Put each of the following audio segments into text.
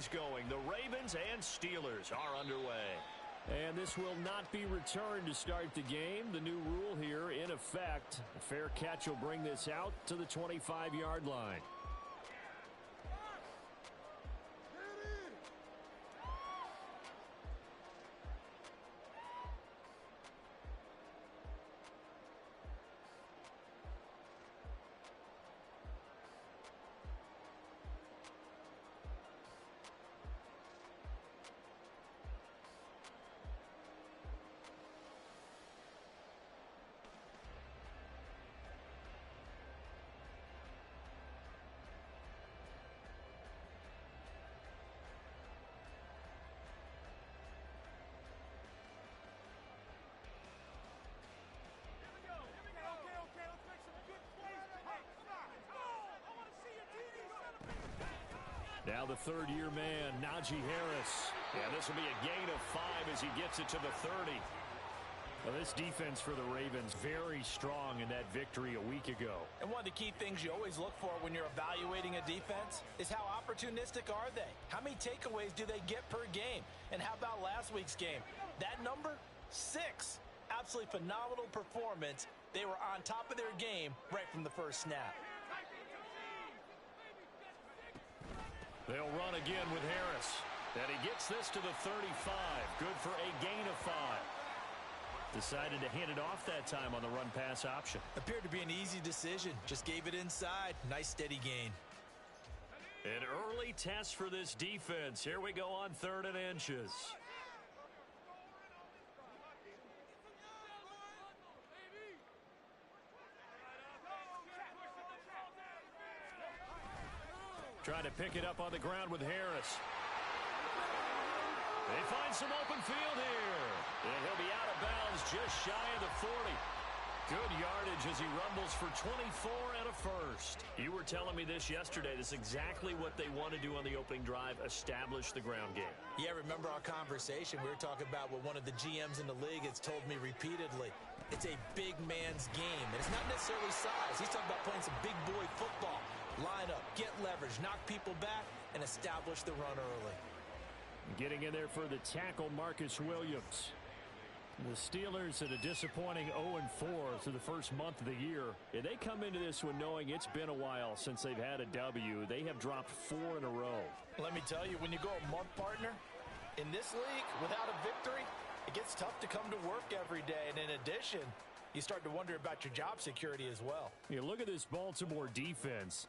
series going. The Ravens and Steelers are underway. And this will not be returned to start the game. The new rule here in effect. A fair catch will bring this out to the 25-yard line. Now the third-year man, Najee Harris. Yeah, this will be a gain of 5 as he gets it to the 30. Well, this defense for the Ravens, very strong in that victory a week ago. And one of the key things you always look for when you're evaluating a defense is how opportunistic are they? How many takeaways do they get per game? And how about last week's game? That number, 6. Absolutely phenomenal performance. They were on top of their game right from the first snap. They'll run again with Harris. And he gets this to the 35. Good for a gain of 5. Decided to hand it off that time on the run-pass option. Appeared to be an easy decision. Just gave it inside. Nice steady gain. An early test for this defense. Here we go on 3rd and inches. Trying to pick it up on the ground with Harris. They find some open field here. And he'll be out of bounds just shy of the 40. Good yardage as he rumbles for 24 and a first. You were telling me this yesterday. This is exactly what they want to do on the opening drive, establish the ground game. Yeah, remember our conversation? We were talking about what one of the GMs in the league has told me repeatedly. It's a big man's game. And it's not necessarily size. He's talking about playing some big boy football. Line up, get leverage, knock people back, and establish the run early. Getting in there for the tackle, Marcus Williams. The Steelers at a disappointing 0-4 through the first month of the year. And they come into this one knowing it's been a while since they've had a W. They have dropped 4 in a row. Let me tell you, when you go a month, partner, in this league, without a victory, it gets tough to come to work every day. And in addition, you start to wonder about your job security as well. You look at this Baltimore defense.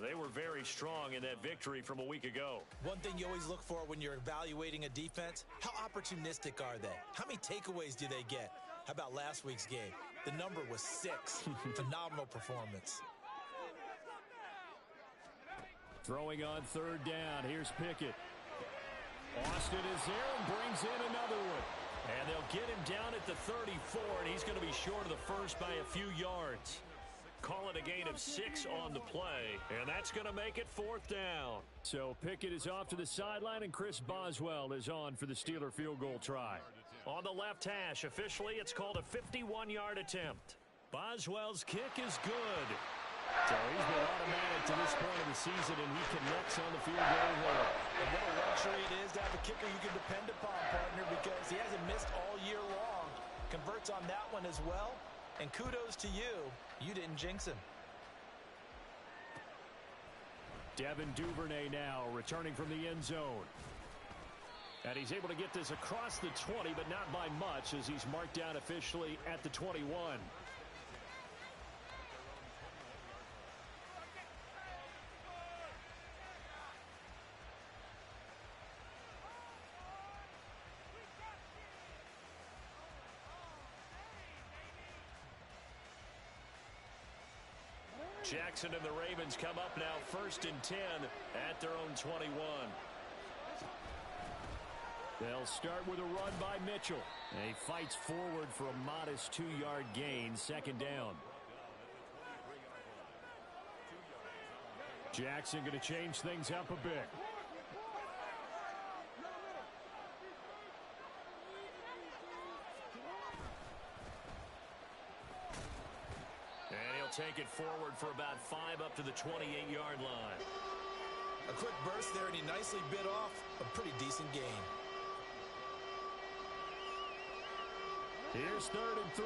They were very strong in that victory from a week ago. One thing you always look for when you're evaluating a defense, how opportunistic are they? How many takeaways do they get? How about last week's game? The number was 6. Phenomenal performance. Throwing on 3rd down. Here's Pickett. Austin is there and brings in another one. And they'll get him down at the 34, and he's going to be short of the first by a few yards. Call it a gain of 6 on the play, and that's going to make it 4th down. So Pickett is off to the sideline, and Chris Boswell is on for the Steeler field goal try. On the left hash, officially it's called a 51-yard attempt. Boswell's kick is good. So he's been automatic to this point of the season, and he connects on the field goal hole. And what a luxury it is to have a kicker you can depend upon, partner, because he hasn't missed all year long. Converts on that one as well. And kudos to you. You didn't jinx him. Devin Duvernay now returning from the end zone. And he's able to get this across the 20, but not by much as he's marked down officially at the 21. Jackson and the Ravens come up now 1st and 10 at their own 21. They'll start with a run by Mitchell. And he fights forward for a modest 2-yard gain, 2nd down. Jackson going to change things up a bit. Take it forward for about 5 up to the 28-yard line. A quick burst there, and he nicely bit off a pretty decent gain. Here's 3rd and 3.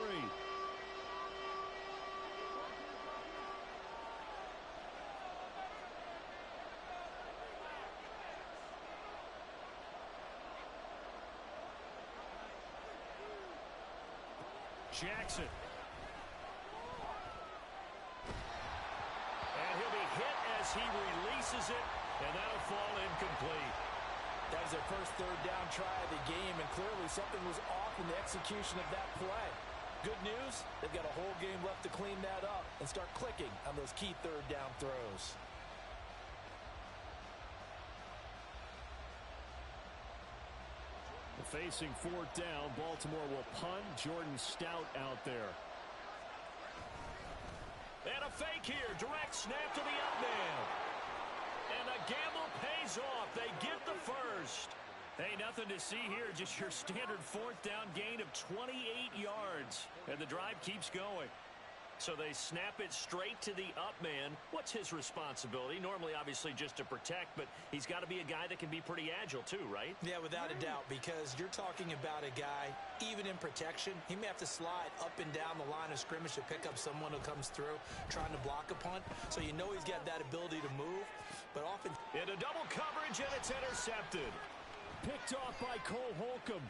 Jackson. And he'll be hit as he releases it, and that'll fall incomplete. That was their first 3rd down try of the game, and clearly something was off in the execution of that play. Good news, they've got a whole game left to clean that up and start clicking on those key 3rd down throws. Facing 4th down, Baltimore will punt. Jordan Stout out there. And a fake here. Direct snap to the up man. And the gamble pays off. They get the first. Hey, nothing to see here. Just your standard 4th down gain of 28 yards. And the drive keeps going. So they snap it straight to the up man. What's his responsibility? Normally, obviously, just to protect, but he's got to be a guy that can be pretty agile too, right? Yeah, without a doubt, because you're talking about a guy, even in protection, he may have to slide up and down the line of scrimmage to pick up someone who comes through trying to block a punt. So you know he's got that ability to move, but often... Into double coverage, and it's intercepted. Picked off by Cole Holcomb.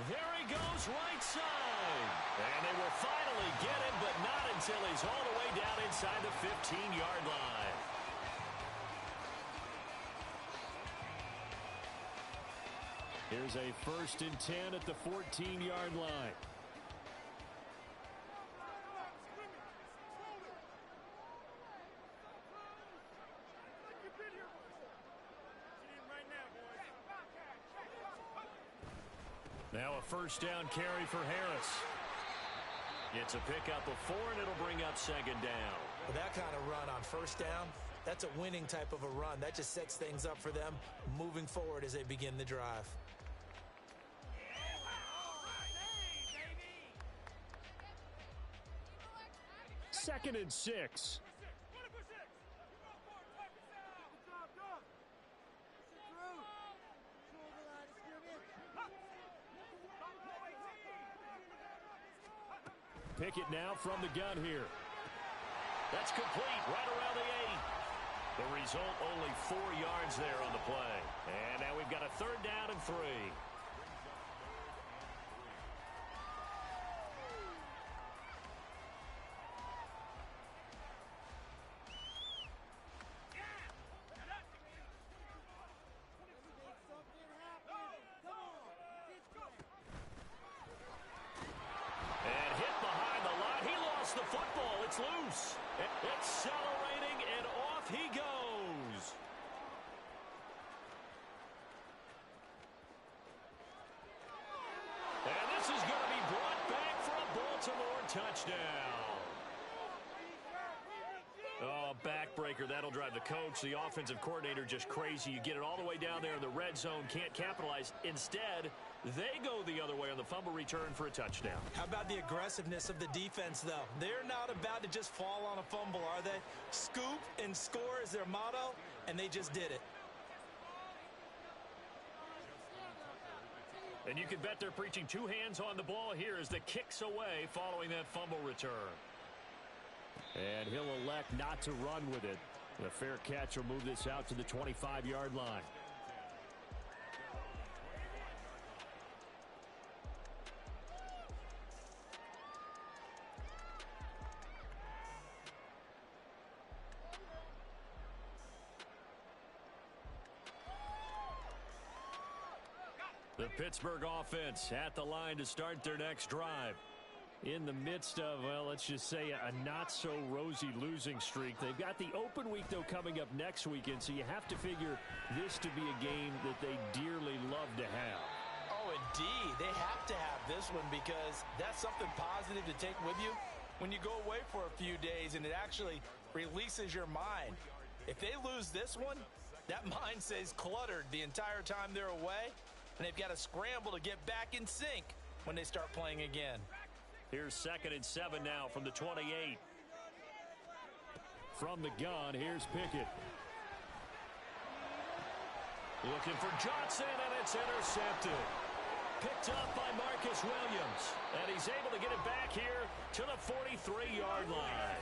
There he goes, right side. And they will finally get him, but not until he's all the way down inside the 15-yard line. Here's a 1st and 10 at the 14-yard line. Now a 1st down carry for Harris. It's a pickup of 4, and it'll bring up 2nd down. With that kind of run on 1st down, that's a winning type of a run. That just sets things up for them moving forward as they begin the drive. Second and 6. Pickett now from the gun here. That's complete right around the 8. The result, only 4 yards there on the play. And now we've got a 3rd down and 3. Loose. Accelerating, and off he goes. And this is going to be brought back for a Baltimore touchdown. Oh, backbreaker. That'll drive the coach, the offensive coordinator, just crazy. You get it all the way down there in the red zone, can't capitalize. Instead, they go the other way on the fumble return for a touchdown. How about the aggressiveness of the defense, though? They're not about to just fall on a fumble, are they? Scoop and score is their motto, and they just did it. And you can bet they're preaching 2 hands on the ball here as the kick's away following that fumble return. And he'll elect not to run with it. The fair catch will move this out to the 25-yard line. The Pittsburgh offense at the line to start their next drive. In the midst of, well, let's just say a not-so-rosy losing streak. They've got the open week, though, coming up next weekend, so you have to figure this to be a game that they dearly love to have. Oh, indeed. They have to have this one because that's something positive to take with you when you go away for a few days, and it actually releases your mind. If they lose this one, that mind stays cluttered the entire time they're away, and they've got to scramble to get back in sync when they start playing again. Here's 2nd and 7 now from the 28. From the gun, here's Pickett. Looking for Johnson, and it's intercepted. Picked up by Marcus Williams. And he's able to get it back here to the 43-yard line.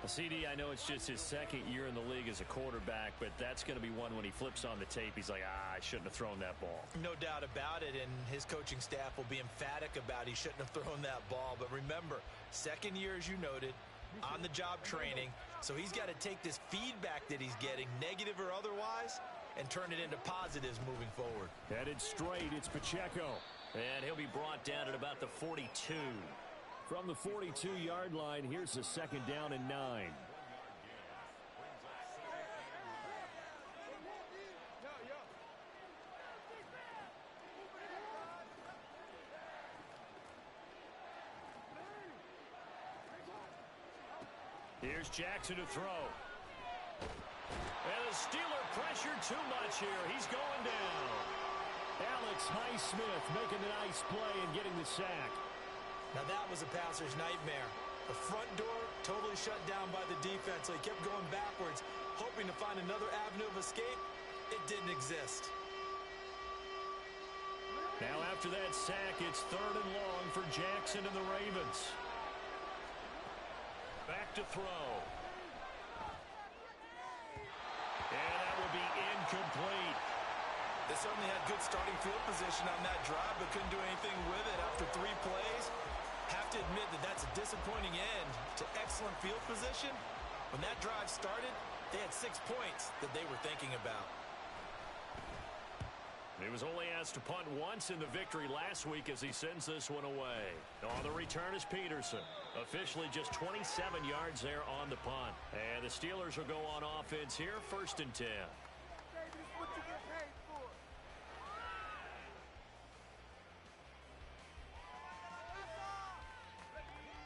CD, I know it's just his 2nd year in the league as a quarterback, but that's going to be one when he flips on the tape. He's like, I shouldn't have thrown that ball. No doubt about it, and his coaching staff will be emphatic about he shouldn't have thrown that ball. But remember, 2nd year, as you noted, on-the-job training. So he's got to take this feedback that he's getting, negative or otherwise, and turn it into positives moving forward. Headed straight, it's Pacheco. And he'll be brought down at about the 42. From the 42-yard line, here's a 2nd down and 9. Here's Jackson to throw. And the Steeler pressured too much here. He's going down. Alex Highsmith making a nice play and getting the sack. Now that was a passer's nightmare. The front door totally shut down by the defense, so he kept going backwards, hoping to find another avenue of escape. It didn't exist. Now after that sack, it's 3rd and long for Jackson and the Ravens. Back to throw. And that will be incomplete. They certainly had good starting field position on that drive, but couldn't do anything with it after 3 plays. Have to admit that that's a disappointing end to excellent field position. When that drive started, they had 6 points that they were thinking about. He was only asked to punt once in the victory last week as he sends this one away. On the return is Peterson. Officially just 27 yards there on the punt. And the Steelers will go on offense here, 1st and 10.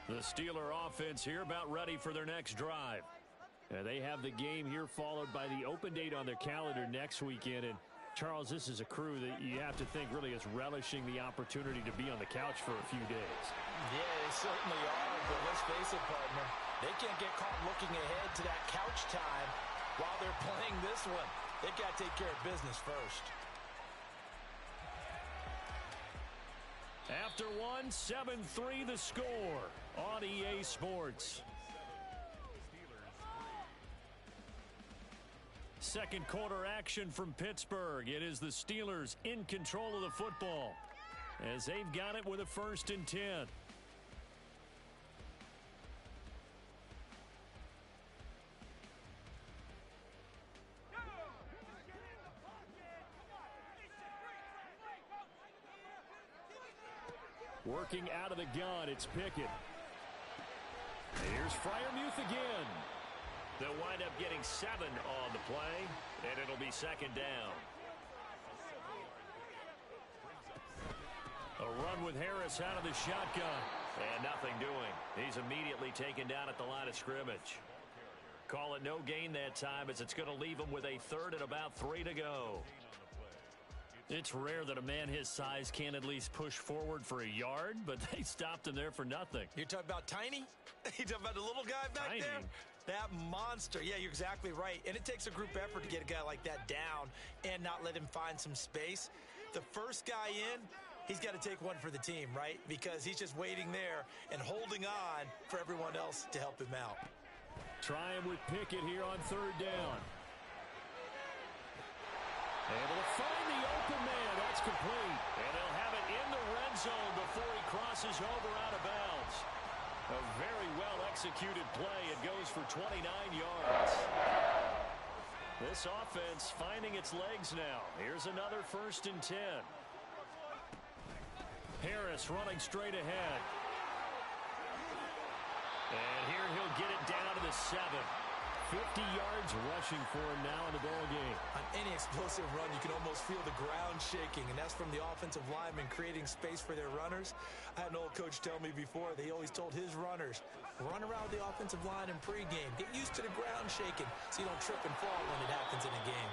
The Steeler offense here about ready for their next drive. And they have the game here followed by the open date on their calendar next weekend. And Charles, this is a crew that you have to think really is relishing the opportunity to be on the couch for a few days. Yeah, they certainly are, but let's face it, partner. They can't get caught looking ahead to that couch time while they're playing this one. They've got to take care of business first. After one, 7-3 the score on EA Sports. Second quarter action from Pittsburgh. It is the Steelers in control of the football as they've got it with a 1st and 10. Working out of the gun, it's Pickett. Here's Freiermuth again. They'll wind up getting 7 on the play, and it'll be 2nd down. A run with Harris out of the shotgun. And nothing doing. He's immediately taken down at the line of scrimmage. Call it no gain that time as it's going to leave him with a 3rd and about 3 to go. It's rare that a man his size can't at least push forward for a yard, but they stopped him there for nothing. You're talking about Tiny? You're talking about the little guy back Tiny. there? That monster. Yeah, you're exactly right. And it takes a group effort to get a guy like that down and not let him find some space. The first guy in, he's got to take one for the team, right? Because he's just waiting there and holding on for everyone else to help him out. Trying with Pickett here on 3rd down. Able to find the open man. That's complete. And they'll have it in the red zone before he crosses over out of bounds. A very well-executed play. It goes for 29 yards. This offense finding its legs now. Here's another 1st and 10. Harris running straight ahead. And here he'll get it down to the 7. 50 yards rushing for him now in the ball game. On any explosive run, you can almost feel the ground shaking, and that's from the offensive linemen creating space for their runners. I had an old coach tell me before, they always told his runners, run around the offensive line in pregame. Get used to the ground shaking so you don't trip and fall when it happens in a game.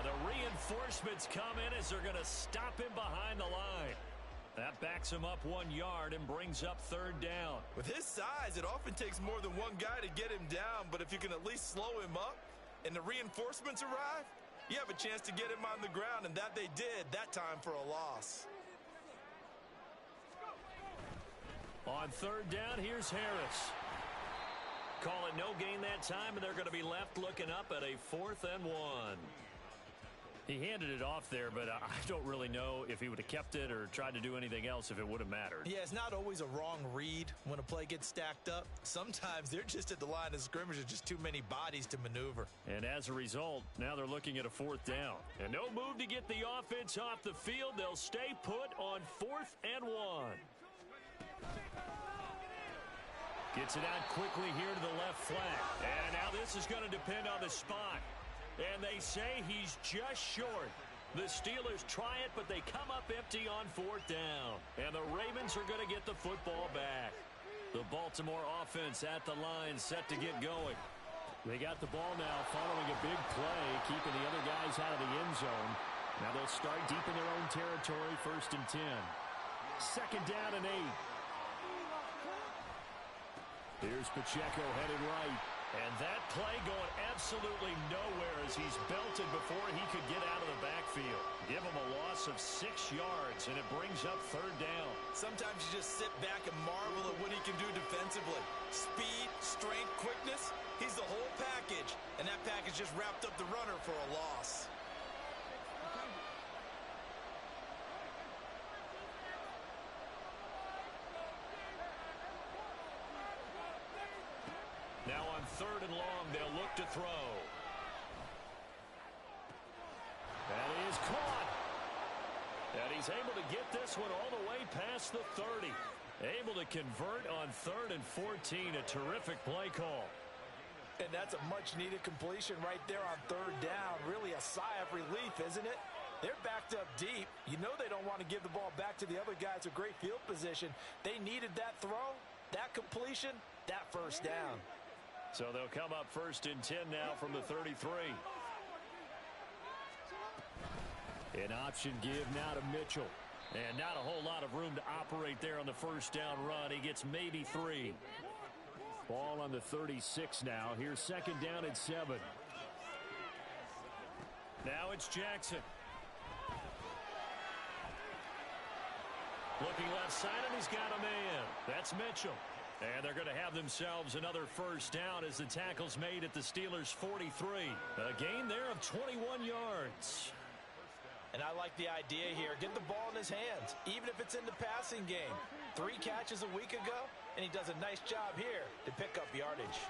And the reinforcements come in as they're going to stop him behind the line. That backs him up 1 yard and brings up third down. With his size, it often takes more than one guy to get him down, but if you can at least slow him up and the reinforcements arrive, you have a chance to get him on the ground, and that they did that time for a loss. On third down, here's Harris. Call it no gain that time, and they're going to be left looking up at a 4th and 1. He handed it off there, but I don't really know if he would have kept it or tried to do anything else if it would have mattered. Yeah, it's not always a wrong read when a play gets stacked up. Sometimes they're just at the line of scrimmage. There's just too many bodies to maneuver. And as a result, now they're looking at a 4th down. And no move to get the offense off the field. They'll stay put on 4th and 1. Gets it out quickly here to the left flank. And now this is going to depend on the spot. And they say he's just short. The Steelers try it, but they come up empty on 4th down. And the Ravens are going to get the football back. The Baltimore offense at the line set to get going. They got the ball now following a big play, keeping the other guys out of the end zone. Now they'll start deep in their own territory, 1st and 10. 2nd down and 8. Here's Pacheco headed right. And that play going absolutely nowhere as he's belted before he could get out of the backfield. Give him a loss of 6 yards, and it brings up 3rd down. Sometimes you just sit back and marvel at what he can do defensively. Speed, strength, quickness, he's the whole package. And that package just wrapped up the runner for a loss. Now on 3rd and long, they'll look to throw. That is caught. And he's able to get this one all the way past the 30. Able to convert on 3rd and 14. A terrific play call. And that's a much-needed completion right there on 3rd down. Really a sigh of relief, isn't it? They're backed up deep. You know they don't want to give the ball back to the other guys with great field position. They needed that throw, that completion, that 1st down. So they'll come up 1st and 10 now from the 33. An option give now to Mitchell. And not a whole lot of room to operate there on the 1st down run. He gets maybe 3. Ball on the 36 now. Here's 2nd down and 7. Now it's Jackson. Looking left side, and he's got a man. That's Mitchell. And they're going to have themselves another 1st down as the tackle's made at the Steelers' 43. A gain there of 21 yards. And I like the idea here. Get the ball in his hands, even if it's in the passing game. 3 catches a week ago, and he does a nice job here to pick up yardage.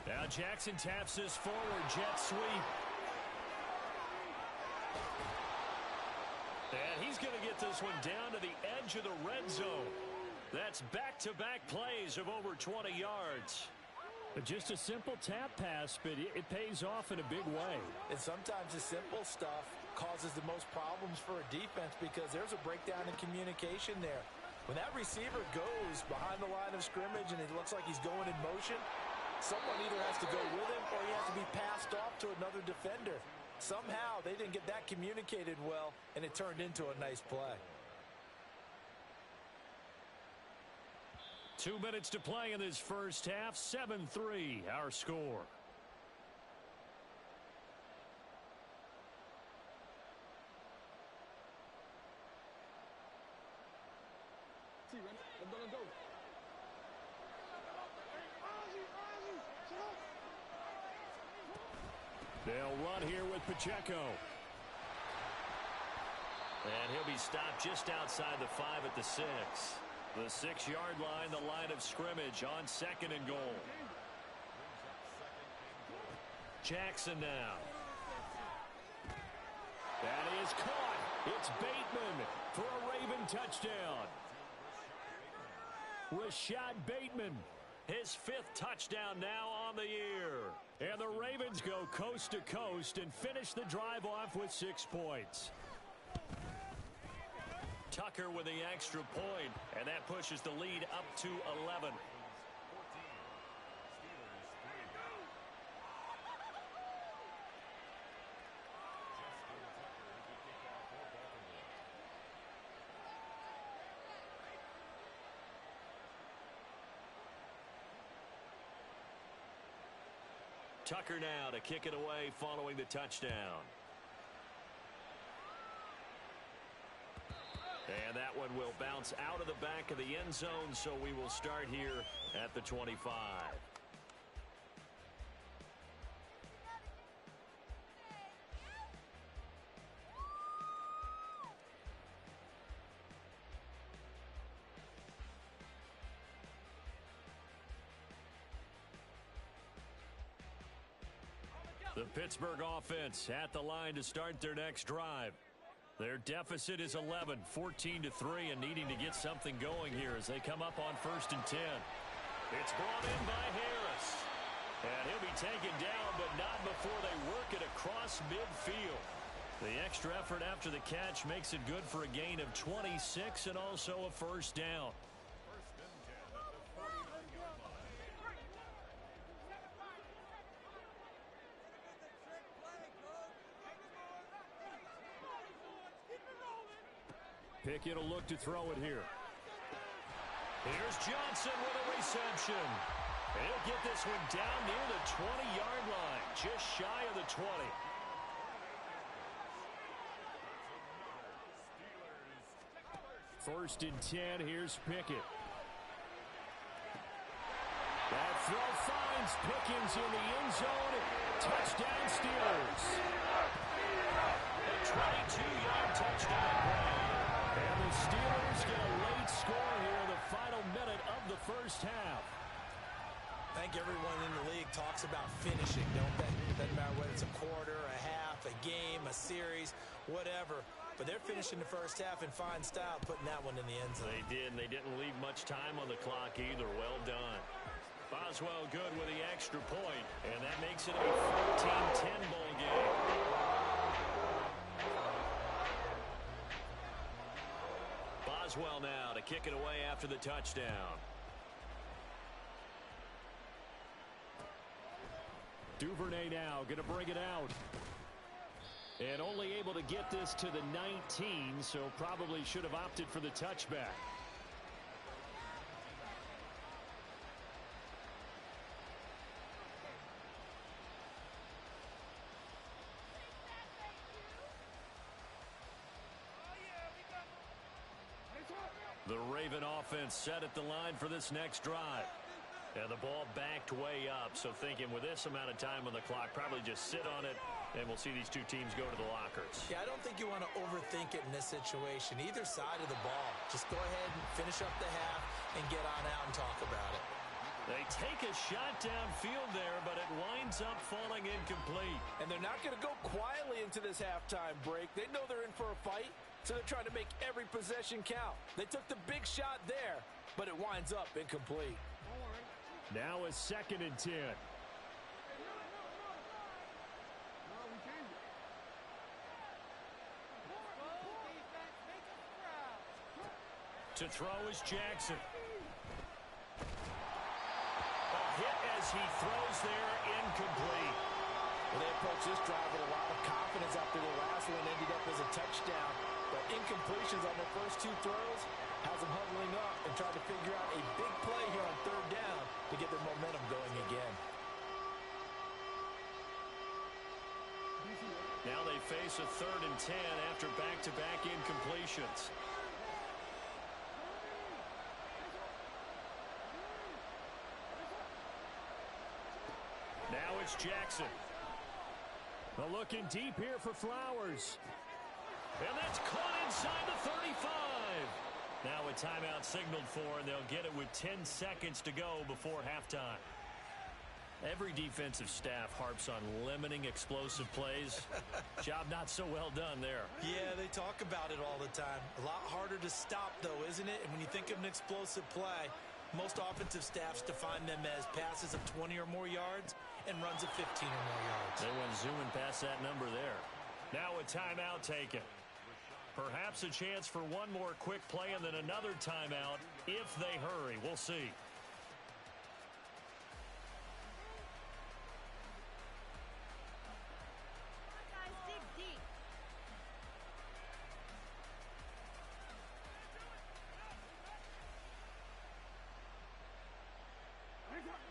Now Jackson taps this forward, jet sweep. And he's going to get this one down to the edge of the red zone. That's back-to-back plays of over 20 yards. Just a simple tap pass, but it pays off in a big way. And sometimes the simple stuff causes the most problems for a defense because there's a breakdown in communication there. When that receiver goes behind the line of scrimmage and it looks like he's going in motion, someone either has to go with him or he has to be passed off to another defender. Somehow they didn't get that communicated well, and it turned into a nice play. 2 minutes to play in this first half. 7-3, our score. Let's go. They'll run here with Pacheco. And he'll be stopped just outside the 5 at the 6. The 6-yard line, the line of scrimmage on 2nd and goal. Jackson now. That is caught. It's Bateman for a Raven touchdown. Rashad Bateman, his 5th touchdown now on the year. And the Ravens go coast to coast and finish the drive off with 6 points. Tucker with the extra point, and that pushes the lead up to 11. Tucker now to kick it away following the touchdown. And that one will bounce out of the back of the end zone, so we will start here at the 25. The Pittsburgh offense at the line to start their next drive. Their deficit is 11, 14-3, and needing to get something going here as they come up on 1st and 10. It's brought in by Harris. And he'll be taken down, but not before they work it across midfield. The extra effort after the catch makes it good for a gain of 26 and also a first down. Pickett will look to throw it here. Here's Johnson with a reception. He'll get this one down near the 20-yard line, just shy of the 20. First and 10, here's Pickett. That throw finds Pickens in the end zone. Touchdown Steelers. A 22-yard touchdown play. And the Steelers get a late score here in the final minute of the first half. I think everyone in the league talks about finishing, don't they? Doesn't matter whether it's a quarter, a half, a game, a series, whatever. But they're finishing the first half in fine style, putting that one in the end zone. They did, and they didn't leave much time on the clock either. Well done. Boswell good with the extra point, and that makes it a 14-10 ball game. Boswell now to kick it away after the touchdown. Duvernay now going to bring it out. And only able to get this to the 19, so probably should have opted for the touchback. The Raven offense set at the line for this next drive. And the ball backed way up, so thinking with this amount of time on the clock, probably just sit on it, and we'll see these two teams go to the lockers. Yeah, I don't think you want to overthink it in this situation. Either side of the ball. Just go ahead and finish up the half and get on out and talk about it. They take a shot downfield there, but it winds up falling incomplete. And they're not going to go quietly into this halftime break. They know they're in for a fight, so they're trying to make every possession count. They took the big shot there, but it winds up incomplete. Now a 2nd and 10. To throw is Jackson. A hit as he throws there, incomplete. Well, they approach this drive with a lot of confidence after the last one ended up as a touchdown. But incompletions on their first two throws has them huddling up and trying to figure out a big play here on 3rd down to get their momentum going again. Now they face a 3rd and 10 after back-to-back incompletions. Now it's Jackson. They're looking deep here for Flowers. And that's caught inside the 35. Now a timeout signaled for, and they'll get it with 10 seconds to go before halftime. Every defensive staff harps on limiting explosive plays. Job not so well done there. Yeah, they talk about it all the time. A lot harder to stop, though, isn't it? And when you think of an explosive play, most offensive staffs define them as passes of 20 or more yards and runs of 15 or more yards. They went zooming past that number there. Now a timeout taken. Perhaps a chance for one more quick play and then another timeout if they hurry. We'll see.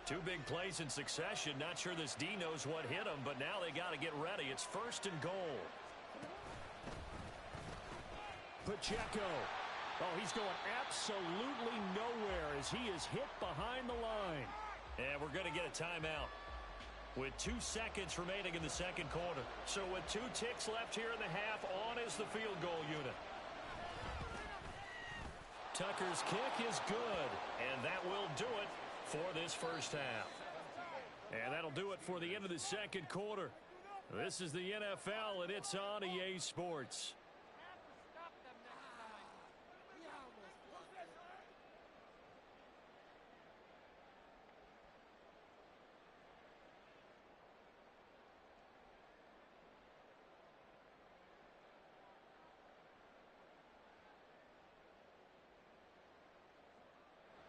Two big plays in succession. Not sure this D knows what hit him, but now they got to get ready. It's 1st and goal. Pacheco. Oh, he's going absolutely nowhere as he is hit behind the line. And we're going to get a timeout with 2 seconds remaining in the second quarter. So with 2 ticks left here in the half, on is the field goal unit. Tucker's kick is good, and that will do it for this first half. And that'll do it for the end of the second quarter. This is the NFL, and it's on EA Sports.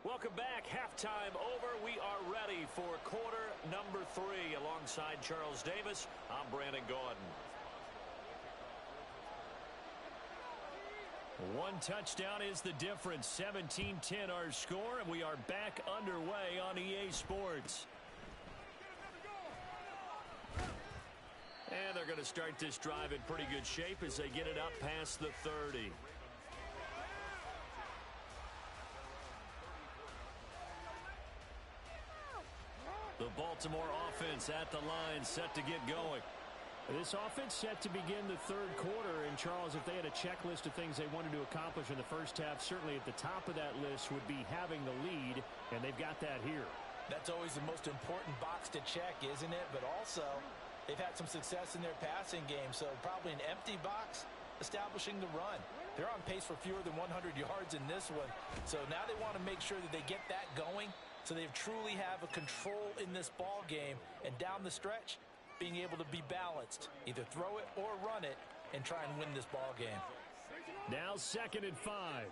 Welcome back. Halftime over. We are ready for quarter number 3. Alongside Charles Davis, I'm Brandon Gaudin. 1 touchdown is the difference. 17-10 our score, and we are back underway on EA Sports. And they're going to start this drive in pretty good shape as they get it up past the 30. The Baltimore offense at the line, set to get going. This offense set to begin the third quarter. And, Charles, if they had a checklist of things they wanted to accomplish in the first half, certainly at the top of that list would be having the lead, and they've got that here. That's always the most important box to check, isn't it? But also, they've had some success in their passing game, so probably an empty box establishing the run. They're on pace for fewer than 100 yards in this one, so now they want to make sure that they get that going, so they truly have a control in this ball game, and down the stretch, being able to be balanced, either throw it or run it, and try and win this ball game. Now 2nd and 5.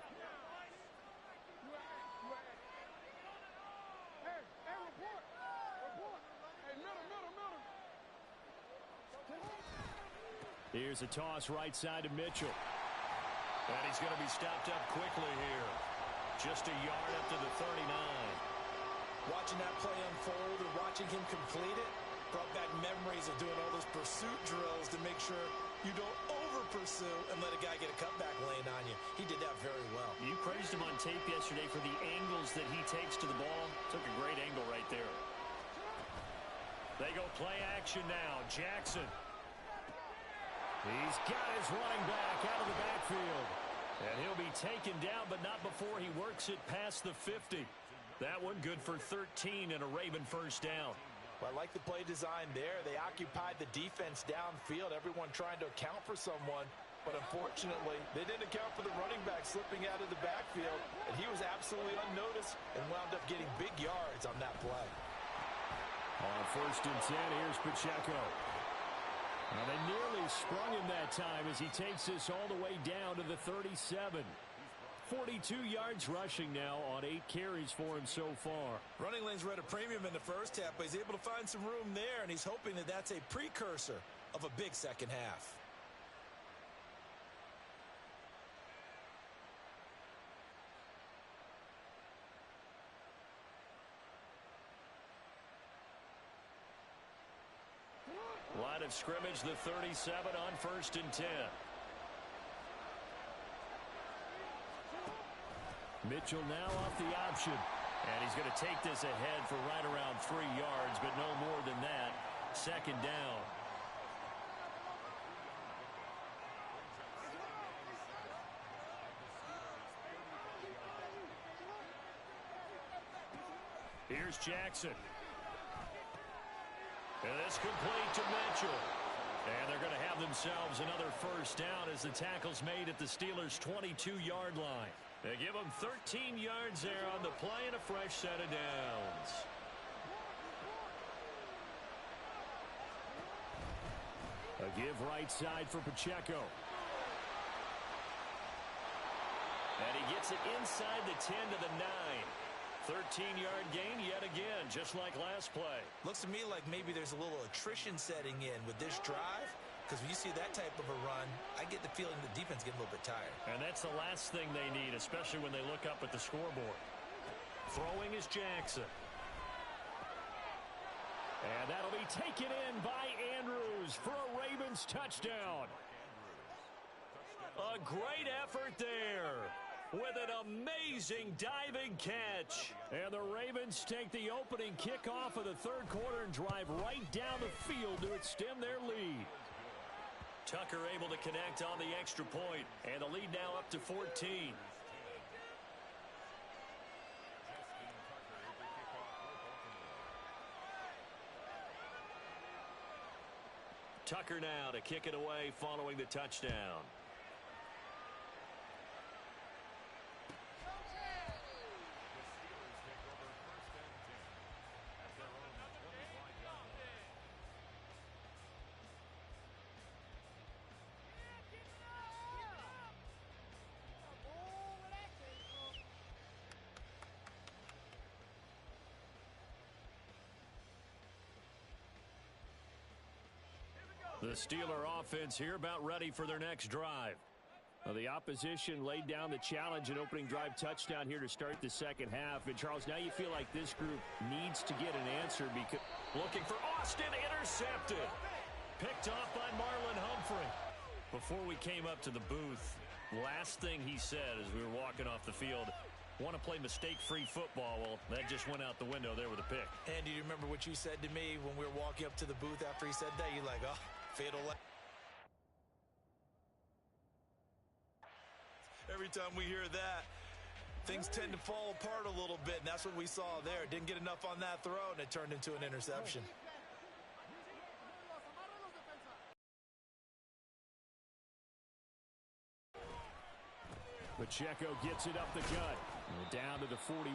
Here's a toss right side to Mitchell. And he's going to be stopped up quickly here. Just a yard up to the 39. Watching that play unfold and watching him complete it brought back memories of doing all those pursuit drills to make sure you don't over-pursue and let a guy get a cutback lane on you. He did that very well. You praised him on tape yesterday for the angles that he takes to the ball. Took a great angle right there. They go play action now. Jackson. He's got his running back out of the backfield. And he'll be taken down, but not before he works it past the 50. That one good for 13 and a Raven first down. Well, I like the play design there. They occupied the defense downfield, everyone trying to account for someone. But unfortunately, they didn't account for the running back slipping out of the backfield. And he was absolutely unnoticed and wound up getting big yards on that play. On 1st and 10, here's Pacheco. Now they nearly sprung him that time as he takes this all the way down to the 37. 42 yards rushing now on 8 carries for him so far. Running lanes were at a premium in the first half, but he's able to find some room there, and he's hoping that that's a precursor of a big second half. Line of scrimmage, the 37 on 1st and 10. Mitchell now off the option. And he's going to take this ahead for right around 3 yards, but no more than that. 2nd down. Here's Jackson. And this complete to Mitchell. And they're going to have themselves another first down as the tackle's made at the Steelers' 22-yard line. They give them 13 yards there on the play and a fresh set of downs. A give right side for Pacheco. And he gets it inside the 10 to the 9. 13-yard gain yet again, just like last play. Looks to me like maybe there's a little attrition setting in with this drive. Because when you see that type of a run, I get the feeling the defense getting a little bit tired. And that's the last thing they need, especially when they look up at the scoreboard. Throwing is Jackson. And that'll be taken in by Andrews for a Ravens touchdown. A great effort there with an amazing diving catch. And the Ravens take the opening kickoff of the third quarter and drive right down the field to extend their lead. Tucker able to connect on the extra point, and the lead now up to 14. Tucker now to kick it away following the touchdown. The Steeler offense here about ready for their next drive. The opposition laid down the challenge and opening drive touchdown here to start the second half. And, Charles, now you feel like this group needs to get an answer because looking for Austin, intercepted. Picked off by Marlon Humphrey. Before we came up to the booth, last thing he said as we were walking off the field, want to play mistake-free football. Well, that just went out the window there with a pick. And do you remember what you said to me when we were walking up to the booth after he said that? You're like, oh, fatal. Every time we hear that, things tend to fall apart a little bit, and that's what we saw there. Didn't get enough on that throw, and it turned into an interception. Pacheco gets it up the gut. Down to the 41.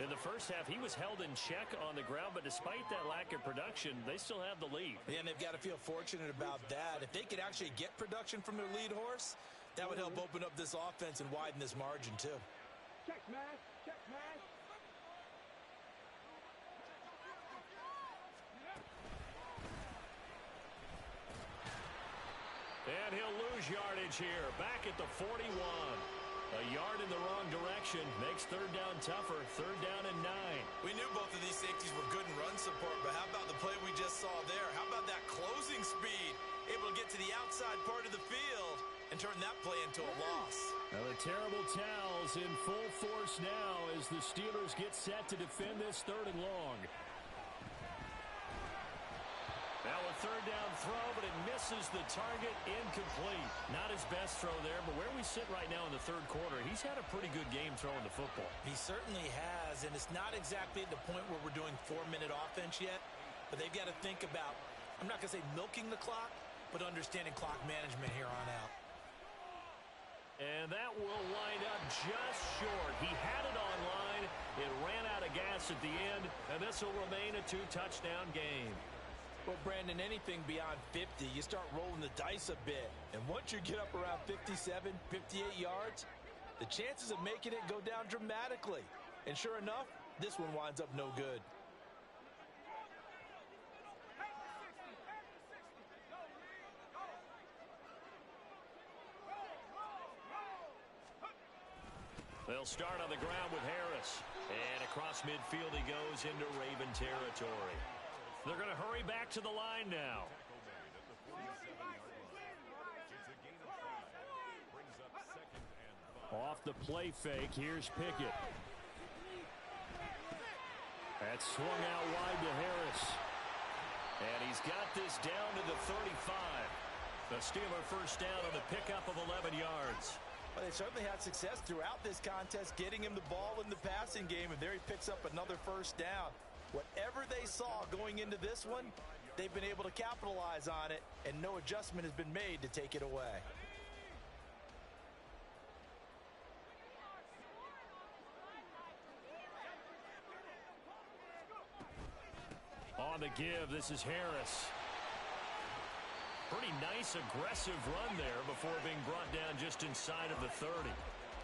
In the first half, he was held in check on the ground, but despite that lack of production, they still have the lead. Yeah, and they've got to feel fortunate about that. If they could actually get production from their lead horse, that would help open up this offense and widen this margin, too. Check, man. Check, man. And he'll lose yardage here. Back at the 41. A yard in the wrong direction makes third down tougher. Third down and 9. We knew both of these safeties were good in run support, but how about the play we just saw there? How about that closing speed? Able to get to the outside part of the field and turn that play into a loss. Now the terrible towels in full force now as the Steelers get set to defend this third and long. Now a third down throw, but it misses the target, incomplete. Not his best throw there, but where we sit right now in the third quarter, he's had a pretty good game throwing the football. He certainly has, and it's not exactly at the point where we're doing 4-minute offense yet, but they've got to think about, I'm not going to say milking the clock, but understanding clock management here on out. And that will wind up just short. He had it online. It ran out of gas at the end, and this will remain a 2-touchdown game. Well, Brandon, anything beyond 50, you start rolling the dice a bit. And once you get up around 57, 58 yards, the chances of making it go down dramatically. And sure enough, this one winds up no good. They'll start on the ground with Harris. And across midfield he goes into Raven territory. They're going to hurry back to the line now. Off the play fake, here's Pickett. That's swung out wide to Harris. And he's got this down to the 35. The Steeler first down on the pickup of 11 yards. Well, they certainly had success throughout this contest, getting him the ball in the passing game, and there he picks up another first down. Whatever they saw going into this one, they've been able to capitalize on it, and no adjustment has been made to take it away. On the give, this is Harris. Pretty nice, aggressive run there before being brought down just inside of the 30.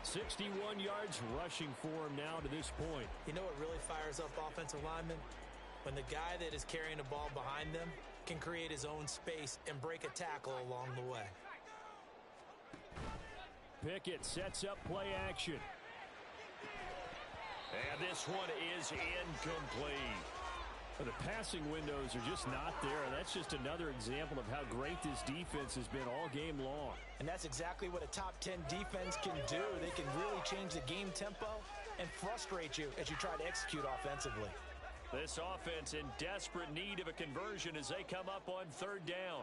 61 yards rushing for him now to this point. You know what really fires up offensive linemen? When the guy that is carrying the ball behind them can create his own space and break a tackle along the way. Pickett sets up play action. And this one is incomplete. The passing windows are just not there. That's just another example of how great this defense has been all game long. And that's exactly what a top 10 defense can do. They can really change the game tempo and frustrate you as you try to execute offensively. This offense in desperate need of a conversion as they come up on third down.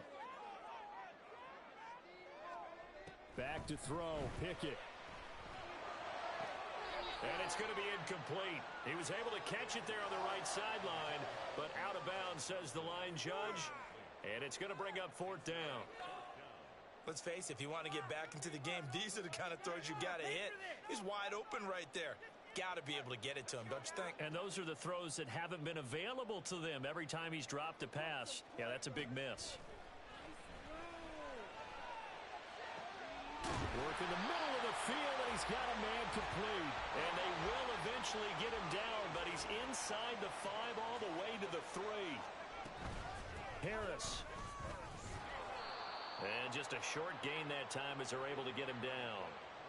Back to throw, Pickett. And it's going to be incomplete. He was able to catch it there on the right sideline, but out of bounds, says the line judge. And it's going to bring up fourth down. Let's face it, if you want to get back into the game, these are the kind of throws you got to hit. He's wide open right there. Got to be able to get it to him, don't you think? And those are the throws that haven't been available to them every time he's dropped a pass. Yeah, that's a big miss. Work in the middle of the field, and he's got a man complete. And they will eventually get him down, but he's inside the 5 all the way to the 3. Harris. And just a short gain that time as they're able to get him down.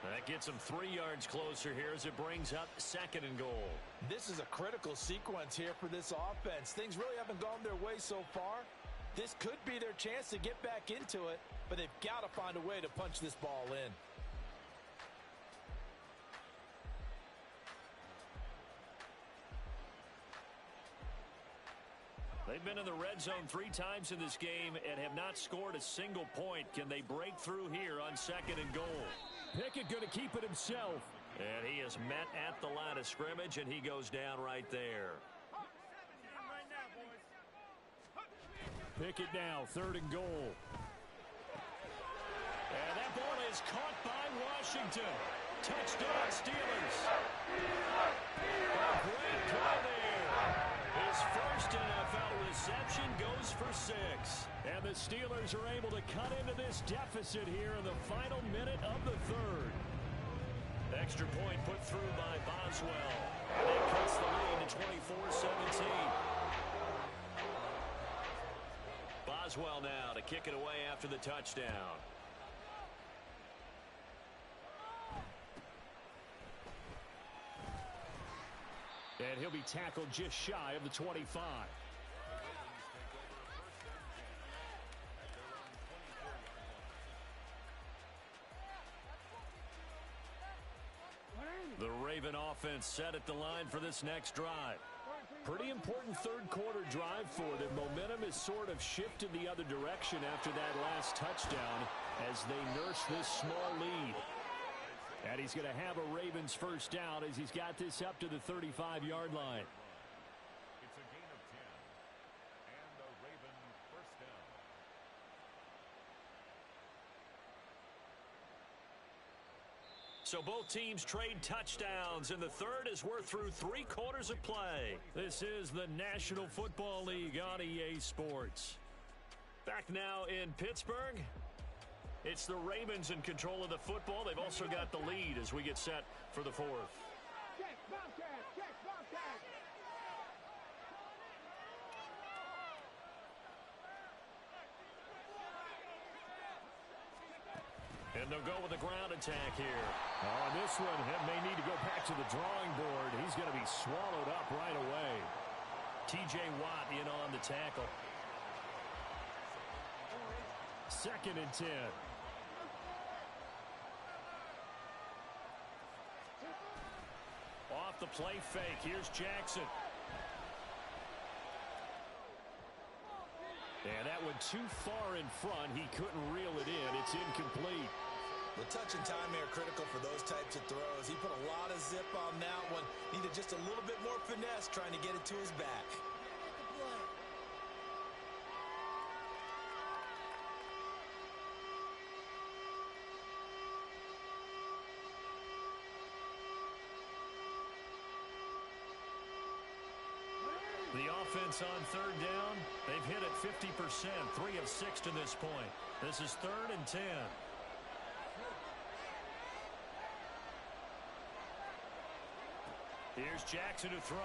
That gets him 3 yards closer here as it brings up 2nd and goal. This is a critical sequence here for this offense. Things really haven't gone their way so far. This could be their chance to get back into it, but they've got to find a way to punch this ball in. They've been in the red zone 3 times in this game and have not scored a single point. Can they break through here on 2nd and goal? Pickett going to keep it himself. And he is met at the line of scrimmage, and he goes down right there. Pickett now, 3rd and goal. And that ball is caught by Washington. Touchdown, Steelers. A great play there. His first NFL reception goes for 6. And the Steelers are able to cut into this deficit here in the final minute of the 3rd. Extra point put through by Boswell. And that cuts the lead to 24-17. Boswell now to kick it away after the touchdown. And he'll be tackled just shy of the 25. The Raven offense set at the line for this next drive. Pretty important third quarter drive for them. Momentum has sort of shifted the other direction after that last touchdown as they nurse this small lead. And he's going to have a Ravens first down as he's got this up to the 35-yard line. It's a gain of 10 and a Raven first down. So both teams trade touchdowns, and the 3rd as we're through 3 quarters of play. This is the National Football League on EA Sports. Back now in Pittsburgh. It's the Ravens in control of the football. They've also got the lead as we get set for the 4th. Check, Bobcat, check, Bobcat. And they'll go with a ground attack here. On this one, he may need to go back to the drawing board. He's going to be swallowed up right away. T.J. Watt in on the tackle. 2nd and 10. Off the play fake. Here's Jackson. And that one too far in front. He couldn't reel it in. It's incomplete. The touch and time are critical for those types of throws. He put a lot of zip on that one. Needed just a little bit more finesse trying to get it to his back. The offense on 3rd down, they've hit it 50%, 3 of 6 to this point. This is 3rd and 10. Here's Jackson to throw.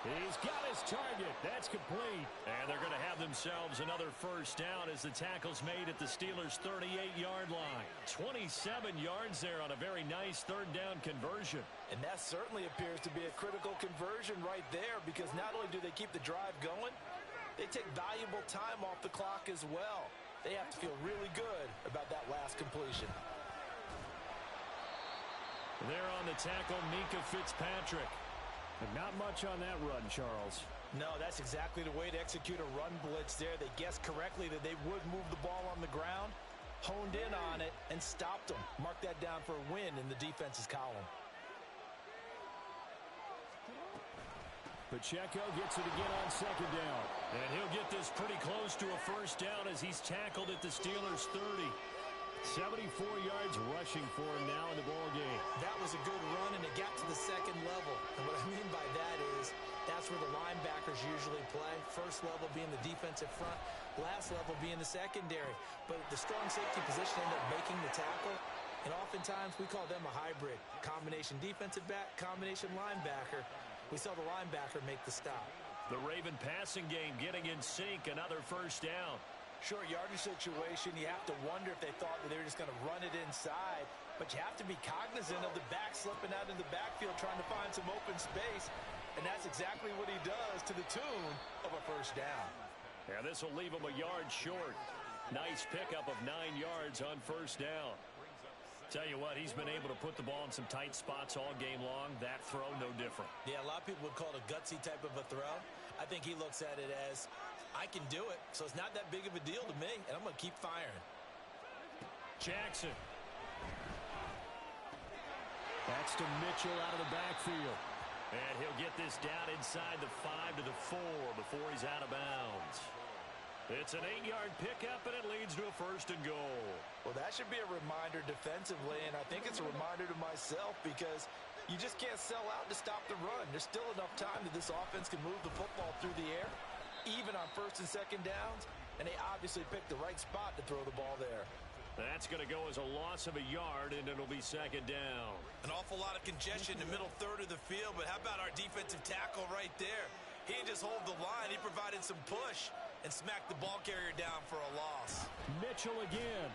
He's got his target. That's complete. And they're going to have themselves another first down as the tackle's made at the Steelers' 38-yard line. 27 yards there on a very nice third down conversion. And that certainly appears to be a critical conversion right there, because not only do they keep the drive going, they take valuable time off the clock as well. They have to feel really good about that last completion. There on the tackle, Mika Fitzpatrick. And not much on that run, Charles. No, that's exactly the way to execute a run blitz there. They guessed correctly that they would move the ball on the ground, honed in on it, and stopped them. Mark that down for a win in the defense's column. Pacheco gets it again on second down. And he'll get this pretty close to a first down as he's tackled at the Steelers' 30. 74 yards rushing for him now in the ball game. That was a good run, and it got to the second level. And what I mean by that is that's where the linebackers usually play. First level being the defensive front, last level being the secondary. But the strong safety position ended up making the tackle. And oftentimes we call them a hybrid. Combination defensive back, combination linebacker. We saw the linebacker make the stop. The Raven passing game getting in sync, another first down. Short yardage situation, you have to wonder if they thought that they were just going to run it inside. But you have to be cognizant of the back slipping out in the backfield trying to find some open space. And that's exactly what he does to the tune of a first down. Yeah, this will leave him a yard short. Nice pickup of 9 yards on first down. Tell you what, he's been able to put the ball in some tight spots all game long. That throw, no different. Yeah, a lot of people would call it a gutsy type of a throw. I think he looks at it as, I can do it, so it's not that big of a deal to me, and I'm going to keep firing. Jackson. That's to Mitchell out of the backfield. And he'll get this down inside the 5 to the 4 before he's out of bounds. It's an 8-yard pickup, and it leads to a first and goal. Well, that should be a reminder defensively, and I think it's a reminder to myself because you just can't sell out to stop the run. There's still enough time that this offense can move the football through the air, even on first and second downs, and they obviously picked the right spot to throw the ball there. That's going to go as a loss of a yard, and it'll be second down. An awful lot of congestion in the middle third of the field, but how about our defensive tackle right there? He didn't just hold the line. He provided some push and smacked the ball carrier down for a loss. Mitchell again.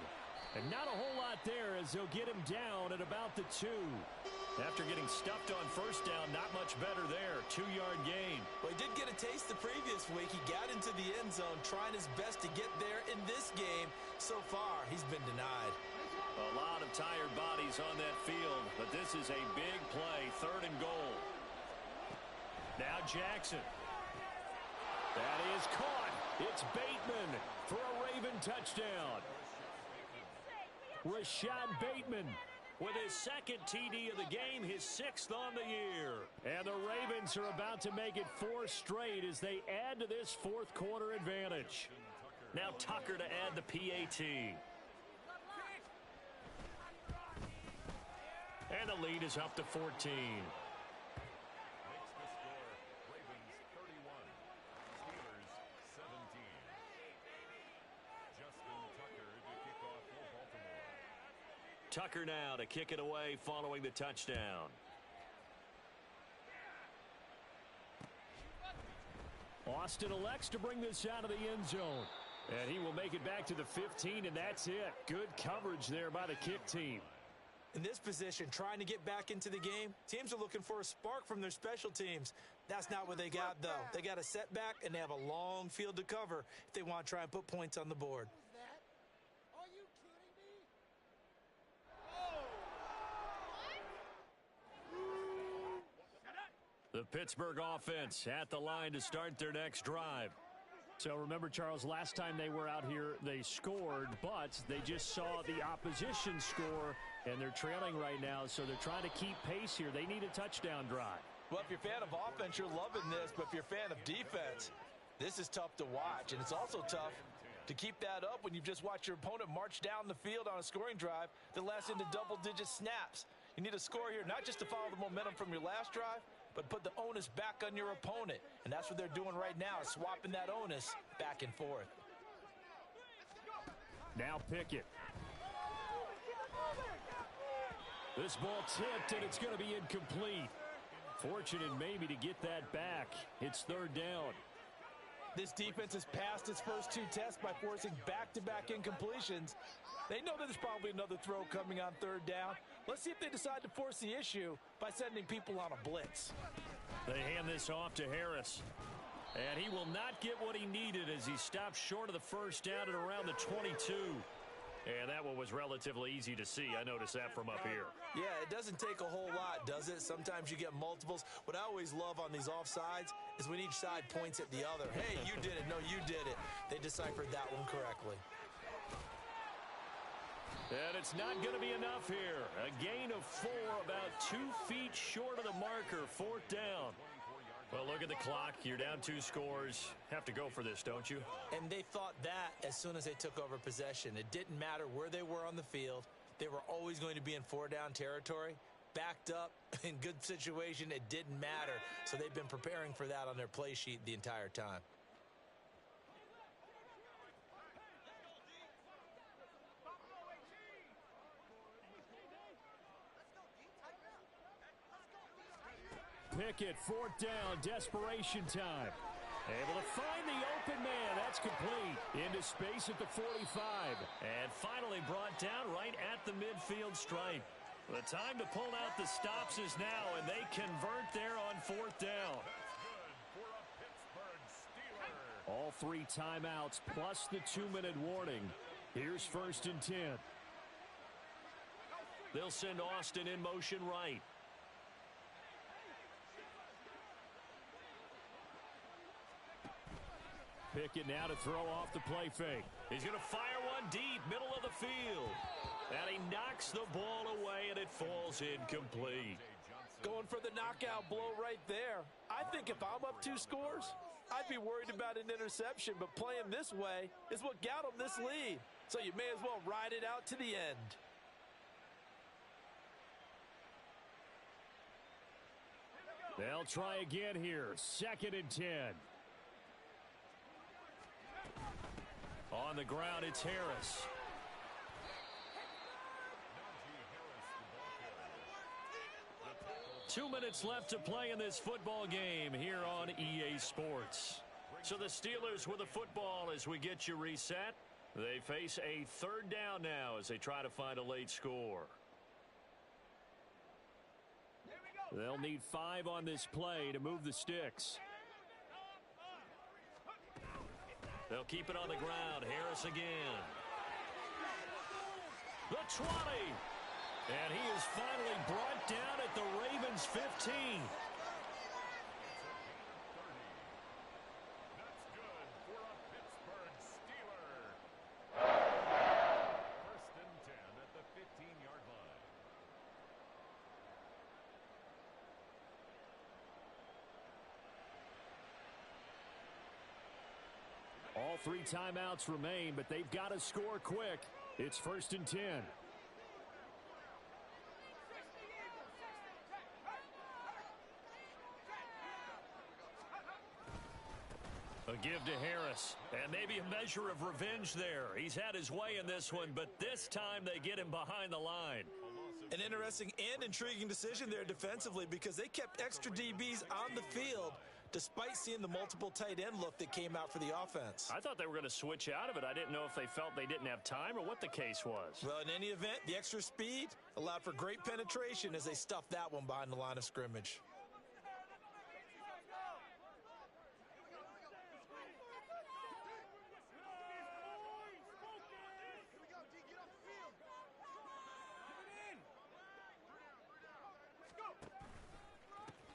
And not a whole lot there as they'll get him down at about the 2. After getting stuffed on first down, not much better there. 2-yard gain. Well, he did get a taste the previous week. He got into the end zone trying his best to get there in this game. So far, he's been denied. A lot of tired bodies on that field, but this is a big play. 3rd and goal. Now Jackson. That is caught. It's Bateman for a Raven touchdown. Rashad Bateman with his second TD of the game, his 6th on the year. And the Ravens are about to make it 4 straight as they add to this fourth quarter advantage. Now Tucker to add the PAT. And the lead is up to 14. Tucker now to kick it away following the touchdown. Austin elects to bring this out of the end zone. And he will make it back to the 15, and that's it. Good coverage there by the kick team. In this position, trying to get back into the game, teams are looking for a spark from their special teams. That's not what they got, though. They got a setback, and they have a long field to cover if they want to try and put points on the board. The Pittsburgh offense at the line to start their next drive. So remember, Charles, last time they were out here, they scored, but they just saw the opposition score, and they're trailing right now, so they're trying to keep pace here. They need a touchdown drive. Well, if you're a fan of offense, you're loving this, but if you're a fan of defense, this is tough to watch, and it's also tough to keep that up when you've just watched your opponent march down the field on a scoring drive that lasts into double-digit snaps. You need a score here, not just to follow the momentum from your last drive, but put the onus back on your opponent. And that's what they're doing right now, swapping that onus back and forth. Now Pickett. This ball tipped, and it's going to be incomplete. Fortunate maybe to get that back. It's third down. This defense has passed its first two tests by forcing back-to-back incompletions. They know that there's probably another throw coming on third down. Let's see if they decide to force the issue by sending people on a blitz. They hand this off to Harris. And he will not get what he needed as he stopped short of the first down at around the 22. And that one was relatively easy to see. I noticed that from up here. Yeah, it doesn't take a whole lot, does it? Sometimes you get multiples. What I always love on these offsides is when each side points at the other. Hey, you did it. No, you did it. They deciphered that one correctly. And it's not going to be enough here. A gain of 4, about 2 feet short of the marker. Fourth down. Well, look at the clock. You're down 2 scores. Have to go for this, don't you? And they thought that as soon as they took over possession. It didn't matter where they were on the field. They were always going to be in 4-down territory. Backed up, in good situation, it didn't matter. So they've been preparing for that on their play sheet the entire time. Pickett, fourth down, desperation time. Able to find the open man. That's complete. Into space at the 45. And finally brought down right at the midfield stripe. The time to pull out the stops is now, and they convert there on fourth down. All 3 timeouts plus the 2-minute warning. Here's first and 10. They'll send Austin in motion right. Pickett now to throw off the play fake. He's going to fire one deep, middle of the field. And he knocks the ball away, and it falls incomplete. Going for the knockout blow right there. I think if I'm up 2 scores, I'd be worried about an interception, but playing this way is what got them this lead. So you may as well ride it out to the end. They'll try again here. Second and 10. On the ground, it's Harris. Two minutes left to play in this football game here on EA Sports. So the Steelers with the football as we get you reset. They face a third down now as they try to find a late score. They'll need 5 on this play to move the sticks. They'll keep it on the ground. Harris again. The 20. And he is finally brought down at the Ravens' 15. That's good for a Pittsburgh Steeler. First and 10 at the 15-yard line. All 3 timeouts remain, but they've got to score quick. It's first and 10. A give to Harris, and maybe a measure of revenge there. He's had his way in this one, but this time they get him behind the line. An interesting and intriguing decision there defensively because they kept extra DBs on the field despite seeing the multiple tight end look that came out for the offense. I thought they were going to switch out of it. I didn't know if they felt they didn't have time or what the case was. Well, in any event, the extra speed allowed for great penetration as they stuffed that one behind the line of scrimmage.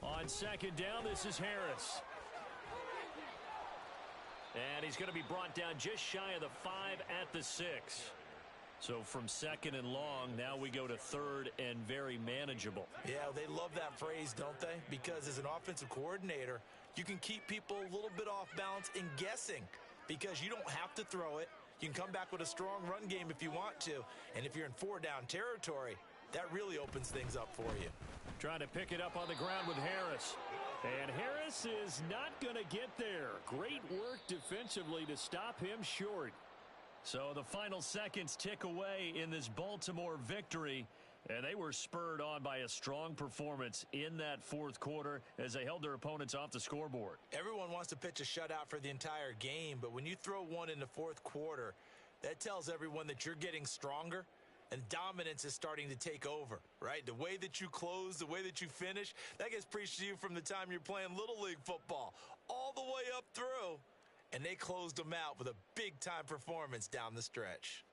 On second down, this is Harris. And he's going to be brought down just shy of the 5 at the 6. So from second and long, now we go to third and very manageable. Yeah, they love that phrase, don't they? Because as an offensive coordinator, you can keep people a little bit off balance and guessing because you don't have to throw it. You can come back with a strong run game if you want to. And if you're in 4-down territory, that really opens things up for you. Trying to pick it up on the ground with Harris. And Harris is not going to get there. Great work defensively to stop him short. So the final seconds tick away in this Baltimore victory. And they were spurred on by a strong performance in that fourth quarter as they held their opponents off the scoreboard. Everyone wants to pitch a shutout for the entire game, but when you throw one in the fourth quarter, that tells everyone that you're getting stronger and dominance is starting to take over, right? The way that you close, the way that you finish, that gets preached to you from the time you're playing Little League football all the way up through. And they closed them out with a big-time performance down the stretch.